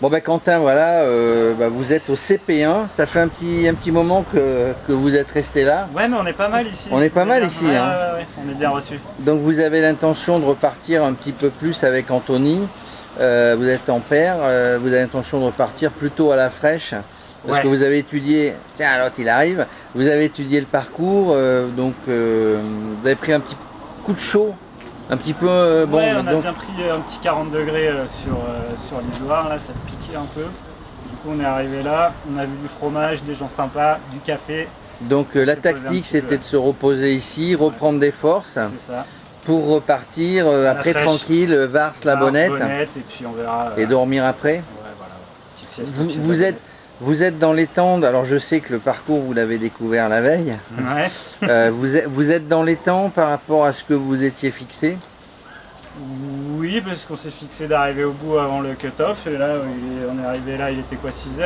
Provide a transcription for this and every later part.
Bon ben Quentin, voilà, vous êtes au CP1, ça fait un petit moment que vous êtes resté là. Ouais, mais on est pas mal ici. On est pas mal ici. Ouais, hein. ouais, on est bien reçus. Donc vous avez l'intention de repartir un petit peu plus avec Anthony, vous êtes en paire, vous avez l'intention de repartir plutôt à la fraîche, parce que vous avez étudié, tiens l'autre il arrive, vous avez étudié le parcours, vous avez pris un petit coup de chaud. Un petit peu bon. Ouais, on a donc... bien pris un petit 40 degrés sur l'isoire, là ça piquait un peu. Du coup on est arrivé là, on a vu du fromage, des gens sympas, du café. Donc la tactique c'était de se reposer ici, reprendre des forces. C'est ça. Pour repartir après tranquille, Vars-la-Bonnette. Et puis on verra. Et dormir après. Ouais, voilà. Petite sieste vous êtes dans les temps, alors je sais que le parcours vous l'avez découvert la veille. Ouais. Vous êtes dans les temps par rapport à ce que vous étiez fixé? Oui, parce qu'on s'est fixé d'arriver au bout avant le cut-off. Et là, on est arrivé là, il était quoi, 6 h?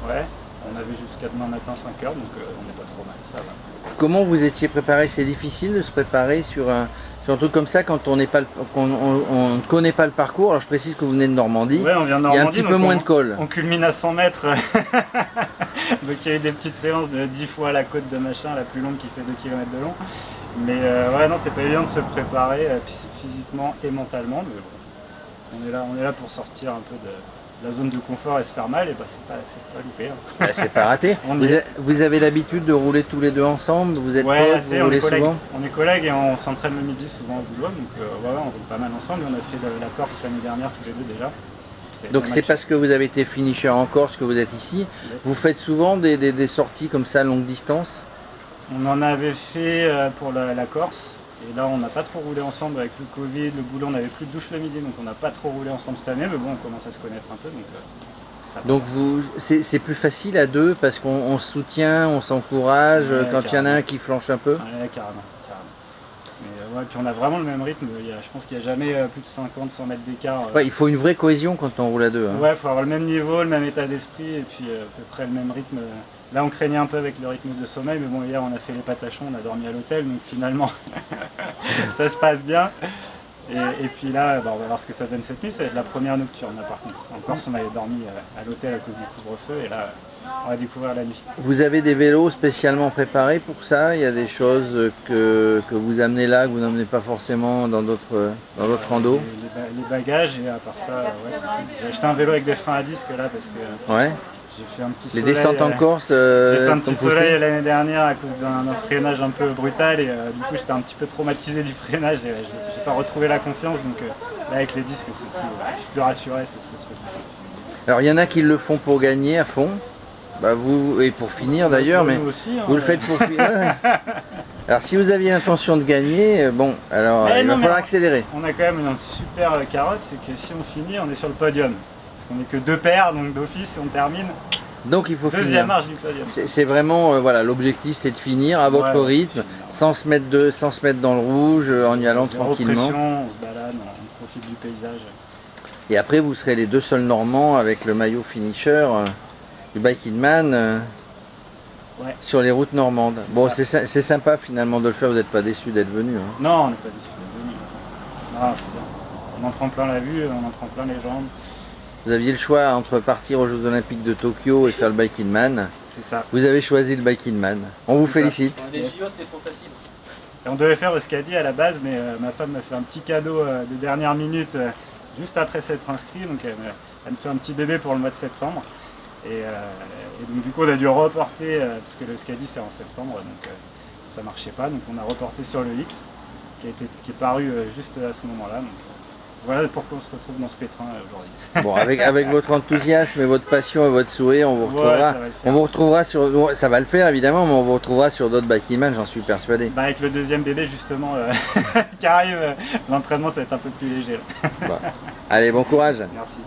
Ouais. On avait jusqu'à demain matin 5 h, donc on n'est pas trop mal, ça va. Comment vous étiez préparé? C'est difficile de se préparer sur un truc comme ça quand on ne connaît pas le parcours. Alors je précise que vous venez de Normandie. Ouais, on vient de Normandie. Il y a un petit peu moins de col. On culmine à 100 mètres. Donc il y a eu des petites séances de 10 fois la côte de machin, la plus longue qui fait 2 km de long. Mais ouais, non, c'est pas évident de se préparer physiquement et mentalement. Mais bon, on est là pour sortir un peu de la zone de confort et se faire mal, et bah c'est pas loupé. Hein. C'est pas raté. Vous avez l'habitude de rouler tous les deux ensemble? Vous êtes potes, vous roulez souvent? On est collègues et on s'entraîne le midi souvent au boulot, donc ouais, on roule pas mal ensemble. On a fait la Corse l'année dernière tous les deux déjà. Donc c'est parce que vous avez été finisher en Corse que vous êtes ici. Yes. Vous faites souvent des sorties comme ça longue distance? On en avait fait pour la Corse. Et là, on n'a pas trop roulé ensemble avec le Covid, le boulot, on n'avait plus de douche le midi, donc on n'a pas trop roulé ensemble cette année, mais bon, on commence à se connaître un peu, donc ça passe. Donc c'est plus facile à deux parce qu'on se soutient, on s'encourage, quand il y en a un qui flanche un peu? Ouais, carrément. Mais ouais, puis on a vraiment le même rythme, je pense qu'il n'y a jamais plus de 50-100 mètres d'écart. Ouais, il faut une vraie cohésion quand on roule à deux. Hein. Ouais, il faut avoir le même niveau, le même état d'esprit, et puis à peu près le même rythme. Là, on craignait un peu avec le rythme de sommeil, mais bon, hier, on a fait les patachons, on a dormi à l'hôtel, donc finalement, ça se passe bien. Et puis là, on va voir ce que ça donne cette nuit, ça va être la première nocturne, là, par contre. En Corse, on avait dormi à l'hôtel à cause du couvre-feu, et là, on va découvrir la nuit. Vous avez des vélos spécialement préparés pour ça? Il y a des choses que vous amenez là, que vous n'emmenez pas forcément dans d'autres randos? Les bagages, et à part ça, ouais, c'est tout. J'ai acheté un vélo avec des freins à disque là, parce que... Ouais. J'ai fait un petit soleil. Les descentes en Corse. J'ai fait un petit soleil l'année dernière à cause d'un freinage un peu brutal et du coup j'étais un petit peu traumatisé du freinage et j'ai pas retrouvé la confiance, donc là avec les disques je suis plus rassuré, c'est spécial. Alors il y en a qui le font pour gagner à fond, vous et pour finir d'ailleurs, mais aussi, hein, vous le faites pour finir. Alors si vous aviez l'intention de gagner, bon, alors il va falloir accélérer. On a quand même une super carotte, c'est que si on finit, on est sur le podium. Parce qu'on n'est que 2 paires, donc d'office, on termine. Donc il faut deuxième marche du podium. C'est vraiment, voilà, l'objectif c'est de finir à votre rythme, sans se mettre dans le rouge, en y allant tranquillement. Pression, on se balade, on profite du paysage. Et après vous serez les deux seuls Normands avec le maillot finisher du Biking Man sur les routes normandes. Bon, c'est sympa finalement de le faire, vous n'êtes pas déçus d'être venu. Hein. Non, on n'est pas déçus d'être venu. Non, c'est bien. On en prend plein la vue, on en prend plein les jambes. Vous aviez le choix entre partir aux Jeux Olympiques de Tokyo et faire le Biking Man. C'est ça. Vous avez choisi le Biking Man. On vous félicite. Les JO, c'était trop facile. Et on devait faire le Skadi à la base, mais ma femme m'a fait un petit cadeau de dernière minute juste après s'être inscrit. Donc elle me fait un petit bébé pour le mois de septembre. Et donc du coup on a dû reporter, parce que le Skadi c'est en septembre, donc ça marchait pas. Donc on a reporté sur le X, qui est paru juste à ce moment-là. Donc, voilà pourquoi on se retrouve dans ce pétrin aujourd'hui. Bon, avec votre enthousiasme et votre passion et votre sourire, on vous retrouvera sur... Ça va le faire évidemment, mais on vous retrouvera sur d'autres Biking Man, j'en suis persuadé. Avec le deuxième bébé justement qui arrive, l'entraînement ça va être un peu plus léger. Bon. Allez, bon courage. Merci.